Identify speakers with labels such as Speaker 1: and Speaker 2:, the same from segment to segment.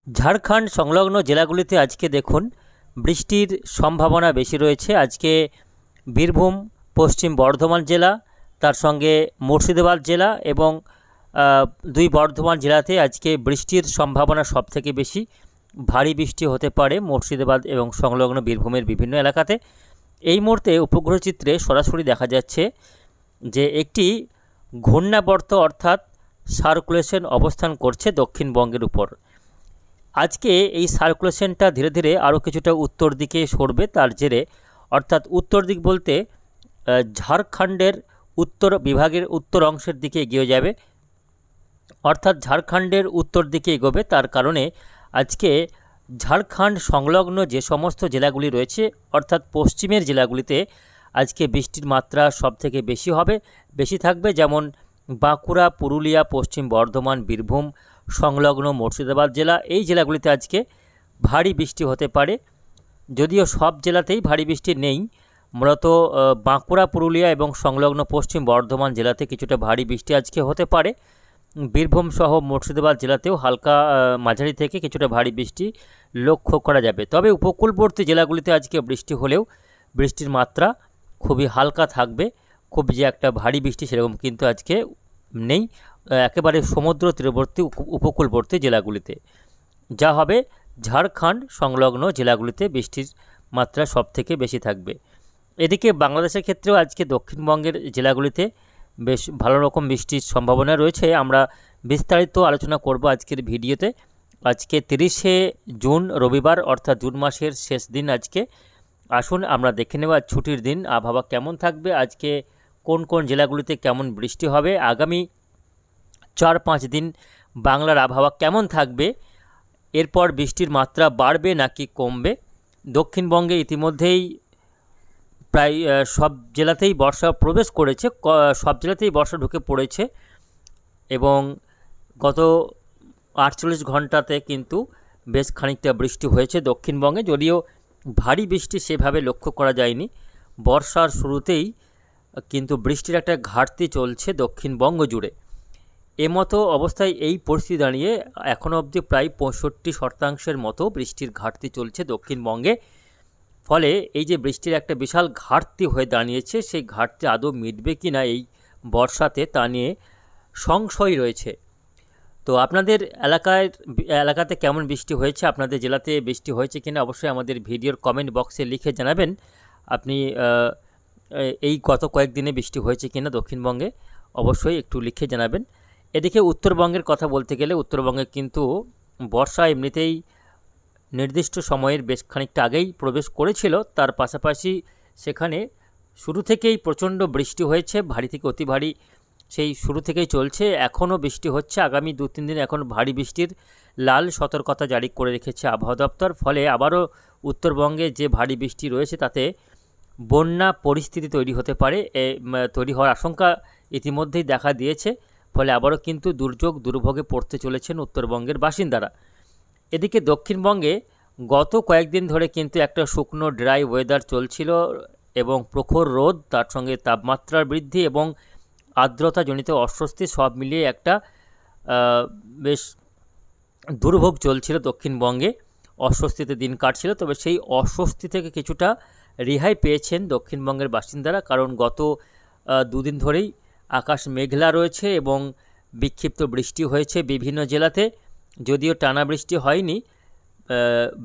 Speaker 1: ঝাড়খণ্ড সংলগ্ন জেলাগুলিতে আজকে দেখুন বৃষ্টির সম্ভাবনা বেশি রয়েছে। আজকে বীরভূম, পশ্চিম বর্ধমান জেলা, তার সঙ্গে মুর্শিদাবাদ জেলা এবং দুই বর্ধমান জেলাতে আজকে বৃষ্টির সম্ভাবনা সবথেকে বেশি। ভারী বৃষ্টি হতে পারে মুর্শিদাবাদ এবং সংলগ্ন বীরভূমের বিভিন্ন এলাকাতে। এই মুহূর্তে উপগ্রহ চিত্রে সরাসরি দেখা যাচ্ছে যে একটি ঘূর্ণাবর্ত অর্থাৎ সার্কুলেশন অবস্থান করছে দক্ষিণবঙ্গের উপর। আজকে এই সার্কুলেশনটা ধীরে ধীরে আরও কিছুটা উত্তর দিকে সরবে, তার জেরে অর্থাৎ উত্তর দিক বলতে ঝাড়খণ্ডের উত্তর বিভাগের উত্তর অংশের দিকে এগিয়ে যাবে, অর্থাৎ ঝাড়খণ্ডের উত্তর দিকে এগোবে। তার কারণে আজকে ঝাড়খণ্ড সংলগ্ন যে সমস্ত জেলাগুলি রয়েছে অর্থাৎ পশ্চিমের জেলাগুলিতে আজকে বৃষ্টির মাত্রা সবথেকে বেশি থাকবে, যেমন বাঁকুড়া, পুরুলিয়া, পশ্চিম বর্ধমান, বীরভূম সংলগ্ন মুর্শিদাবাদ জেলা। এই জেলাগুলিতে আজকে ভারী বৃষ্টি হতে পারে, যদিও সব জেলাতেই ভারী বৃষ্টি নেই। মূলত বাঁকুড়া, পুরুলিয়া এবং সংলগ্ন পশ্চিম বর্ধমান জেলাতে কিছুটা ভারী বৃষ্টি আজকে হতে পারে। বীরভূম সহ মুর্শিদাবাদ জেলাতেও হালকা মাঝারি থেকে কিছুটা ভারী বৃষ্টি লক্ষ্য করা যাবে। তবে উপকূলবর্তী জেলাগুলিতে আজকে বৃষ্টি হলেও বৃষ্টির মাত্রা খুবই হালকা থাকবে, খুব যে একটা ভারী বৃষ্টি সেরকম কিন্তু আজকে নেই। একেবারে সমুদ্র তীরবর্তী উপকূলবর্তী জেলাগুলিতে যা হবে, ঝাড়খণ্ড সংলগ্ন জেলাগুলিতে বৃষ্টির মাত্রা সবথেকে বেশি থাকবে। এদিকে বাংলাদেশের ক্ষেত্রেও আজকে দক্ষিণবঙ্গের জেলাগুলিতে বেশ ভালো রকম বৃষ্টির সম্ভাবনা রয়েছে। আমরা বিস্তারিত আলোচনা করব আজকের ভিডিওতে। আজকে 30শে জুন রবিবার, অর্থাৎ জুন মাসের শেষ দিন আজকে। আসুন আমরা দেখে নেব ছুটির দিন আবহাওয়া কেমন থাকবে, আজকে কোন কোন জেলাগুলিতে কেমন বৃষ্টি হবে, আগামী 4-5 দিন বাংলার আবহাওয়া কেমন থাকবে, এরপর বৃষ্টির মাত্রা বাড়বে নাকি কমবে। দক্ষিণবঙ্গে ইতিমধ্যেই প্রায় সব জেলাতেই বর্ষা প্রবেশ করেছে, সব জেলাতেই বর্ষা ঢুকে পড়েছে এবং গত 48 ঘন্টাতে কিন্তু বেশ খানিকটা বৃষ্টি হয়েছে দক্ষিণবঙ্গে, যদিও ভারী বৃষ্টি সেভাবে লক্ষ্য করা যায়নি। বর্ষার শুরুতেই কিন্তু বৃষ্টির একটা ঘাটতি চলছে দক্ষিণবঙ্গ জুড়ে। এমতো অবস্থায় এই পরিস্থিতি দাঁড়িয়ে এখনও অবধি প্রায় 65% মতো বৃষ্টির ঘাটতি চলছে দক্ষিণবঙ্গে। ফলে এই যে বৃষ্টির একটা বিশাল ঘাটতি হয়ে দাঁড়িয়েছে, সেই ঘাটতি আদৌ মিটবে কি না এই বর্ষাতে তা নিয়ে সংশয় রয়েছে। তো আপনাদের এলাকাতে কেমন বৃষ্টি হয়েছে, আপনাদের জেলাতে বৃষ্টি হয়েছে কিনা অবশ্যই আমাদের ভিডিওর কমেন্ট বক্সে লিখে জানাবেন। আপনি এই গত কয়েকদিনে বৃষ্টি হয়েছে কিনা দক্ষিণবঙ্গে অবশ্যই একটু লিখে জানাবেন। এদিকে উত্তরবঙ্গের কথা বলতে গেলে উত্তরবঙ্গে কিন্তু বর্ষা এমনিতেই নির্দিষ্ট সময়ের বেশ খানিকটা আগেই প্রবেশ করেছিল, তার পাশাপাশি সেখানে শুরু থেকেই প্রচণ্ড বৃষ্টি হয়েছে, ভারী থেকে অতি ভারী সেই শুরু থেকেই চলছে, এখনও বৃষ্টি হচ্ছে। আগামী 2-3 দিন এখন ভারী বৃষ্টির লাল সতর্কতা জারি করে রেখেছে আবহাওয়া দপ্তর। ফলে আবারও উত্তরবঙ্গে যে ভারী বৃষ্টি রয়েছে তাতে বন্যা পরিস্থিতি তৈরি হতে পারে, তৈরি হওয়ার আশঙ্কা ইতিমধ্যেই দেখা দিয়েছে। ফলে আবারও কিন্তু দুর্ভোগে পড়তে চলেছেন উত্তরবঙ্গের বাসিন্দারা। এদিকে দক্ষিণবঙ্গে গত কয়েকদিন ধরে কিন্তু একটা শুকনো ড্রাই ওয়েদার চলছিল এবং প্রখর রোদ, তার সঙ্গে তাপমাত্রার বৃদ্ধি এবং আর্দ্রতাজনিত অস্বস্তি সব মিলিয়ে একটা বেশ দুর্ভোগ চলছিল দক্ষিণবঙ্গে, অস্বস্তিতে দিন কাটছিল। তবে সেই অস্বস্তি থেকে কিছুটা রেহাই পেয়েছেন দক্ষিণবঙ্গের বাসিন্দারা, কারণ গত 2 দিন ধরেই আকাশ মেঘলা রয়েছে এবং বিক্ষিপ্ত বৃষ্টি হয়েছে বিভিন্ন জেলাতে। যদিও টানা বৃষ্টি হয়নি,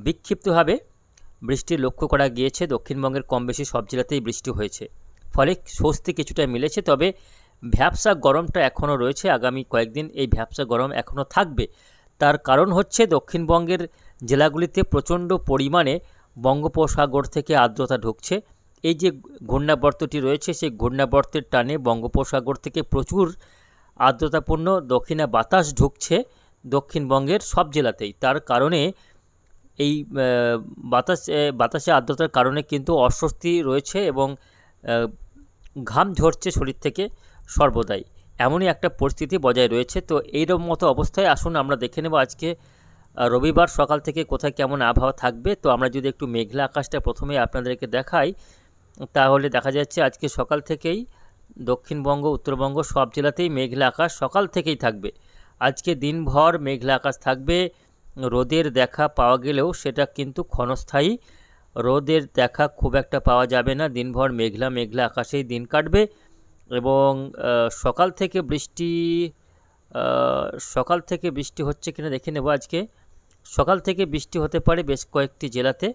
Speaker 1: বিক্ষিপ্তভাবে বৃষ্টি লক্ষ্য করা গিয়েছে। দক্ষিণবঙ্গের কম বেশি সব জেলাতেই বৃষ্টি হয়েছে, ফলে স্বস্তি কিছুটা মিলেছে। তবে ভ্যাপসা গরমটা এখনও রয়েছে, আগামী কয়েকদিন এই ভ্যাপসা গরম এখনও থাকবে। তার কারণ হচ্ছে দক্ষিণবঙ্গের জেলাগুলিতে প্রচণ্ড পরিমাণে বঙ্গোপসাগর থেকে আর্দ্রতা ঢুকছে। এই যে ঘূর্ণাবর্তটি রয়েছে সেই ঘূর্ণাবর্তের টানে বঙ্গোপসাগর থেকে প্রচুর আর্দ্রতাপূর্ণ দক্ষিণা বাতাস ঢুকছে দক্ষিণবঙ্গের সব জেলাতেই। তার কারণে এই বাতাসে আর্দ্রতার কারণে কিন্তু অস্বস্তি রয়েছে এবং ঘাম ঝরছে শরীর থেকে সর্বদাই, এমনই একটা পরিস্থিতি বজায় রয়েছে। তো এইরকম মতো অবস্থায় আসুন আমরা দেখে নেব আজকে রবিবার সকাল থেকে কোথায় কেমন আবহাওয়া থাকবে। তো আমরা যদি একটু মেঘলা আকাশটা প্রথমেই আপনাদেরকে দেখাই, তাহলে দেখা যাচ্ছে আজকে সকাল থেকেই দক্ষিণবঙ্গ, উত্তরবঙ্গ সব জেলাতেই মেঘলা আকাশ সকাল থেকেই থাকবে। আজকে দিনভর মেঘলা আকাশ থাকবে রোদের দেখা পাওয়া গেলেও সেটা কিন্তু ক্ষণস্থায়ী। রোদের দেখা খুব একটা পাওয়া যাবে না, দিনভর মেঘলা মেঘলা আকাশেই দিন কাটবে। এবং সকাল থেকে বৃষ্টি হচ্ছে কিনা দেখে নেব আজকে। সকাল থেকে বৃষ্টি হতে পারে বেশ কয়েকটি জেলাতে,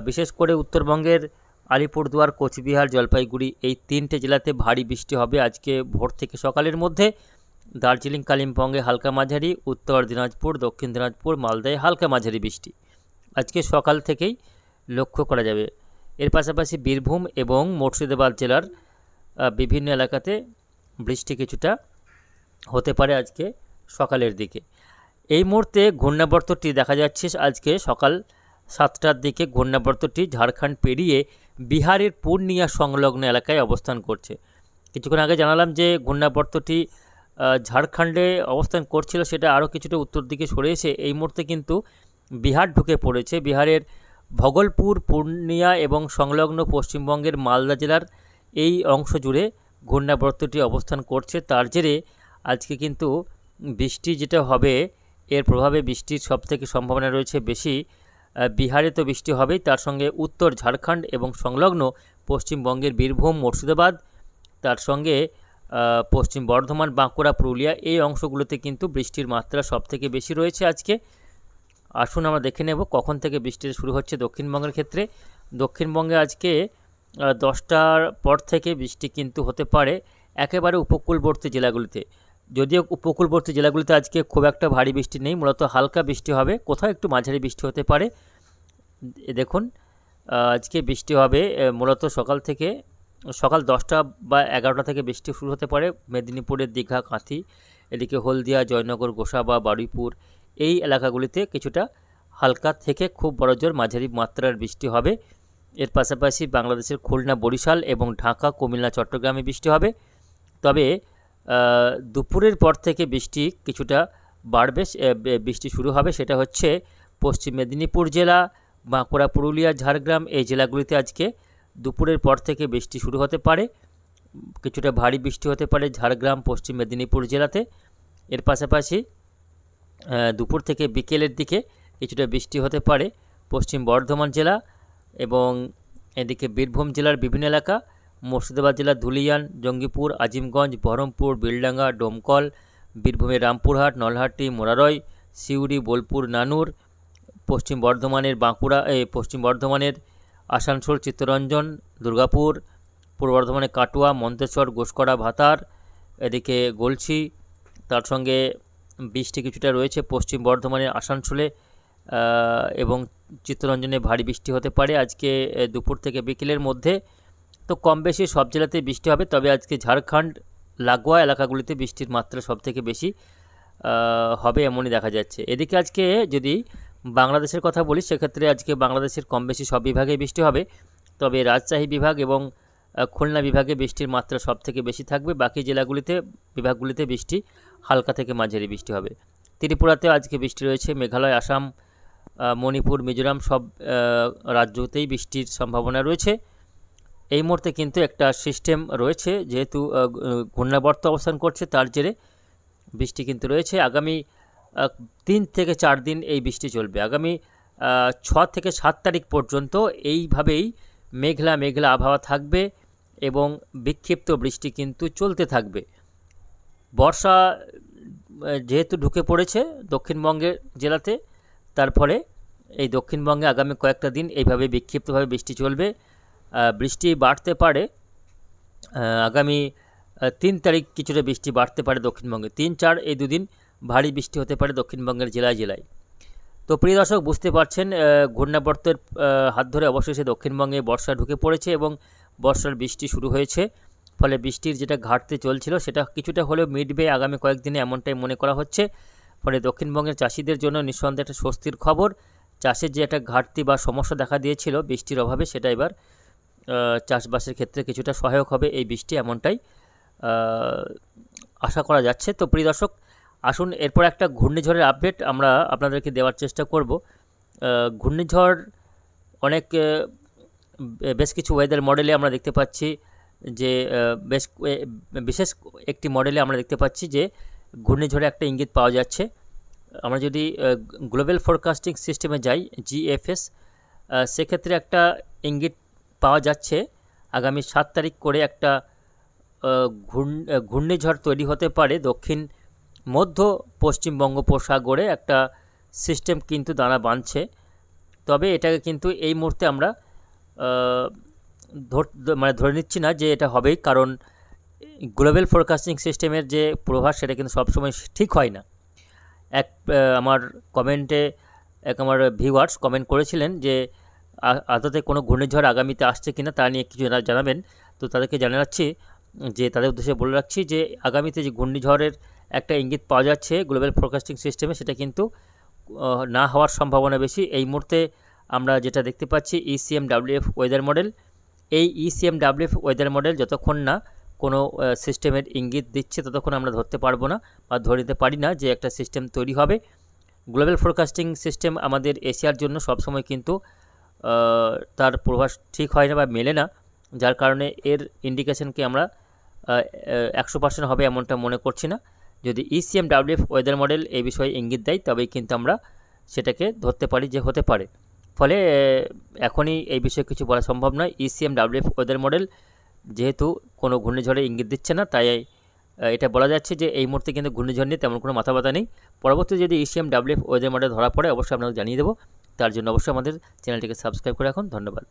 Speaker 1: বিশেষ করে উত্তরবঙ্গের আলিপুরদুয়ার, কোচবিহার, জলপাইগুড়ি এই 3টে জেলাতে ভারী বৃষ্টি হবে আজকে ভোর থেকে সকালের মধ্যে। দার্জিলিং, কালিম্পংয়ে হালকা মাঝারি, উত্তর দিনাজপুর, দক্ষিণ দিনাজপুর, মালদায় হালকা মাঝারি বৃষ্টি আজকে সকাল থেকেই লক্ষ্য করা যাবে। এর পাশাপাশি বীরভূম এবং মুর্শিদাবাদ জেলার বিভিন্ন এলাকাতে বৃষ্টি কিছুটা হতে পারে আজকে সকালের দিকে। এই মুহূর্তে ঘূর্ণাবর্তটি দেখা যাচ্ছে আজকে সকাল 7টার দিকে ঘূর্ণাবর্তটি ঝাড়খণ্ড পেরিয়ে বিহারের পূর্ণিয়া সংলগ্ন এলাকায় অবস্থান করছে। কিছুক্ষণ আগে জানালাম যে ঘূর্ণাবর্তটি ঝাড়খণ্ডে অবস্থান করছিল, সেটা আরও কিছুটা উত্তর দিকে সরে এসে এই মুহূর্তে কিন্তু বিহার ঢুকে পড়েছে। বিহারের ভগলপুর, পূর্ণিয়া এবং সংলগ্ন পশ্চিমবঙ্গের মালদা জেলার এই অংশ জুড়ে ঘূর্ণাবর্তটি অবস্থান করছে। তার জেরে আজকে কিন্তু বৃষ্টি যেটা হবে, এর প্রভাবে বৃষ্টির সবথেকে সম্ভাবনা রয়েছে বেশি। বিহারে তো বৃষ্টি হবেই, তার সঙ্গে উত্তর ঝাড়খণ্ড এবং সংলগ্ন পশ্চিমবঙ্গের বীরভূম, মুর্শিদাবাদ, তার সঙ্গে পশ্চিম বর্ধমান, বাঁকুড়া, পুরুলিয়া এই অংশগুলোতে কিন্তু বৃষ্টির মাত্রা সবথেকে বেশি রয়েছে আজকে। আসুন আমরা দেখে নেব কখন থেকে বৃষ্টি শুরু হচ্ছে দক্ষিণবঙ্গের ক্ষেত্রে। দক্ষিণবঙ্গে আজকে 10টার পর থেকে বৃষ্টি কিন্তু হতে পারে একেবারে উপকূলবর্তী জেলাগুলিতে। যদিও উপকূলবর্তী জেলাগুলিতে আজকে খুব একটা ভারী বৃষ্টি নেই, মূলত হালকা বৃষ্টি হবে, কোথাও একটু মাঝারি বৃষ্টি হতে পারে। দেখুন আজকে বৃষ্টি হবে মূলত সকাল 10টা বা 11টা থেকে বৃষ্টি শুরু হতে পারে মেদিনীপুরের দীঘা, কাঁথি, এদিকে হলদিয়া, জয়নগর, গোসাবা, বারুইপুর এই এলাকাগুলিতে কিছুটা হালকা থেকে খুব বড়জোর মাঝারি মাত্রার বৃষ্টি হবে। এর পাশাপাশি বাংলাদেশের খুলনা, বরিশাল এবং ঢাকা, কুমিল্লা, চট্টগ্রামে বৃষ্টি হবে। তবে দুপুরের পর থেকে বৃষ্টি কিছুটা বাড়বে, বৃষ্টি শুরু হবে, সেটা হচ্ছে পশ্চিম মেদিনীপুর জেলা, বাঁকুড়া, পুরুলিয়া, ঝাড়গ্রাম এই জেলাগুলিতে আজকে দুপুরের পর থেকে বৃষ্টি শুরু হতে পারে, কিছুটা ভারী বৃষ্টি হতে পারে ঝাড়গ্রাম, পশ্চিম মেদিনীপুর জেলাতে। এর পাশাপাশি দুপুর থেকে বিকেলের দিকে কিছুটা বৃষ্টি হতে পারে পশ্চিম বর্ধমান জেলা এবং এদিকে বীরভূম জেলার বিভিন্ন এলাকা, মুর্শিদাবাদ জেলার ধুলিয়ান, জঙ্গিপুর, আজিমগঞ্জ, বহরমপুর, বিলডাঙ্গা, ডোমকল, বীরভূমের রামপুরহাট, নলহাটি, মোরারই, সিউড়ি, বোলপুর, নানুর, পশ্চিম বর্ধমানের আসানসোল, চিত্তরঞ্জন, দুর্গাপুর, পূর্ব বর্ধমানের কাটোয়া, মন্তেশ্বর, ঘোষকরা, ভাতার, এদিকে গলসি, তার সঙ্গে বৃষ্টি কিছুটা রয়েছে পশ্চিম বর্ধমানের আসানসোলে এবং চিত্তরঞ্জনে ভারী বৃষ্টি হতে পারে আজকে দুপুর থেকে বিকেলের মধ্যে। তো কম বেশি সব জেলাতেই বৃষ্টি হবে, তবে আজকে ঝাড়খণ্ড লাগোয়া এলাকাগুলিতে বৃষ্টির মাত্রা সবথেকে বেশি হবে এমনই দেখা যাচ্ছে। এদিকে আজকে যদি বাংলাদেশের কথা বলি, সেক্ষেত্রে আজকে বাংলাদেশের কম বেশি সব বিভাগে বৃষ্টি হবে, তবে রাজশাহী বিভাগ এবং খুলনা বিভাগে বৃষ্টির মাত্রা সবথেকে বেশি থাকবে। বাকি বিভাগগুলিতে বৃষ্টি হালকা থেকে মাঝারি বৃষ্টি হবে। ত্রিপুরাতেও আজকে বৃষ্টি রয়েছে, মেঘালয়, আসাম, মণিপুর, মিজোরাম সব রাজ্যতেই বৃষ্টির সম্ভাবনা রয়েছে। এই মুহূর্তে কিন্তু একটা সিস্টেম রয়েছে, যেহেতু ঘূর্ণাবর্ত অবস্থান করছে, তার জেরে বৃষ্টি কিন্তু রয়েছে। আগামী 3 থেকে 4 দিন এই বৃষ্টি চলবে। আগামী 6 থেকে 7 তারিখ পর্যন্ত এইভাবেই মেঘলা মেঘলা আবহাওয়া থাকবে এবং বিক্ষিপ্ত বৃষ্টি কিন্তু চলতে থাকবে। বর্ষা যেহেতু ঢুকে পড়েছে দক্ষিণবঙ্গের জেলাতে, তার ফলে এই দক্ষিণবঙ্গে আগামী কয়েকটা দিন এইভাবে বিক্ষিপ্তভাবে বৃষ্টি চলবে। বৃষ্টি বাড়তে পারে আগামী 3 তারিখ কিছুটা বৃষ্টি বাড়তে পারে দক্ষিণবঙ্গে। 3-4 এই দুদিন ভারী বৃষ্টি হতে পারে দক্ষিণবঙ্গের জেলায় জেলায়। তো প্রিয় দর্শক, বুঝতে পারছেন ঘূর্ণাবর্তের হাত ধরে অবশেষে দক্ষিণবঙ্গে বর্ষা ঢুকে পড়েছে এবং বর্ষার বৃষ্টি শুরু হয়েছে। ফলে বৃষ্টির যেটা ঘাটতি চলছিল সেটা কিছুটা হলেও মিটবে আগামী কয়েকদিনে, এমনটাই মনে করা হচ্ছে। ফলে দক্ষিণবঙ্গের চাষিদের জন্য নিঃসন্দেহে একটা স্বস্তির খবর। চাষের যে একটা ঘাটতি বা সমস্যা দেখা দিয়েছিল বৃষ্টির অভাবে, সেটা এবার চাষবাসের ক্ষেত্রে কিছুটা সহায়ক হবে এই বৃষ্টি, এমনটাই আশা করা যাচ্ছে। তো প্রিয় দর্শক, আসুন এরপর একটা ঘূর্ণিঝড়ের আপডেট আমরা আপনাদেরকে দেওয়ার চেষ্টা করব। ঘূর্ণিঝড় বেশ কিছু ওয়েদার মডেলে আমরা দেখতে পাচ্ছি যে বিশেষ একটি মডেলে আমরা দেখতে পাচ্ছি যে ঘূর্ণিঝড়ে একটা ইঙ্গিত পাওয়া যাচ্ছে। আমরা যদি গ্লোবাল ফোরকাস্টিং সিস্টেমে যাই জিএফএস, সেক্ষেত্রে একটা ইঙ্গিত পাওয়া যাচ্ছে আগামী 7 তারিখ করে একটা ঘূর্ণিঝড় তৈরি হতে পারে দক্ষিণ মধ্য পশ্চিম বঙ্গোপসাগরে। একটা সিস্টেম কিন্তু দানা বাঁধছে, তবে এটাকে কিন্তু এই মুহূর্তে আমরা ধরে নিচ্ছি না যে এটা হবেই, কারণ গ্লোবাল ফোরকাস্টিং সিস্টেমের যে প্রভাব সেটা কিন্তু সবসময় ঠিক হয় না। আমার কমেন্টে আমার ভিউয়ার্স কমেন্ট করেছিলেন যে আদতে কোনো ঘূর্ণিঝড় আগামীতে আসছে কিনা তা নিয়ে কিছু জানাবেন। তো তাদেরকে জানাচ্ছি যে তাদের উদ্দেশ্যে বলে রাখছি যে আগামীতে যে ঘূর্ণিঝড়ের একটা ইঙ্গিত পাওয়া যাচ্ছে গ্লোবাল ফোরকাস্টিং সিস্টেমে, সেটা কিন্তু না হওয়ার সম্ভাবনা বেশি। এই মুহূর্তে আমরা যেটা দেখতে পাচ্ছি ECMWF ওয়েদার মডেল, এই ECMWF ওয়েদার মডেল যতক্ষণ না কোনো সিস্টেমের ইঙ্গিত দিচ্ছে ততক্ষণ আমরা ধরতে পারবো না বা ধরে নিতে পারি না যে একটা সিস্টেম তৈরি হবে। গ্লোবাল ফোরকাস্টিং সিস্টেম আমাদের এশিয়ার জন্য সবসময় কিন্তু তার প্রভাব ঠিক হয় না বা মেলে না, যার কারণে এর ইন্ডিকেশনকে আমরা 100% হবে এমনটা মনে করছি না। যদি ECMWF ওয়েদার মডেল এই বিষয়ে ইঙ্গিত দেয় তবেই কিন্তু আমরা সেটাকে ধরতে পারি যে হতে পারে। ফলে এখনই এই বিষয়ে কিছু বলা সম্ভব নয়। ECMWF ওয়েদার মডেল যেহেতু কোনো ঘূর্ণিঝড়ে ইঙ্গিত দিচ্ছে না, তাই এটা বলা যাচ্ছে যে এই মুহূর্তে কিন্তু ঘূর্ণিঝড় নিয়ে তেমন কোনো মাথা ব্যথা নেই। পরবর্তী যদি ECMWF ওয়েদার মডেল ধরা পড়ে অবশ্যই আপনাকে জানিয়ে দেবো। তার জন্য অবশ্যই আমাদের চ্যানেলটিকে সাবস্ক্রাইব করে রাখুন। ধন্যবাদ।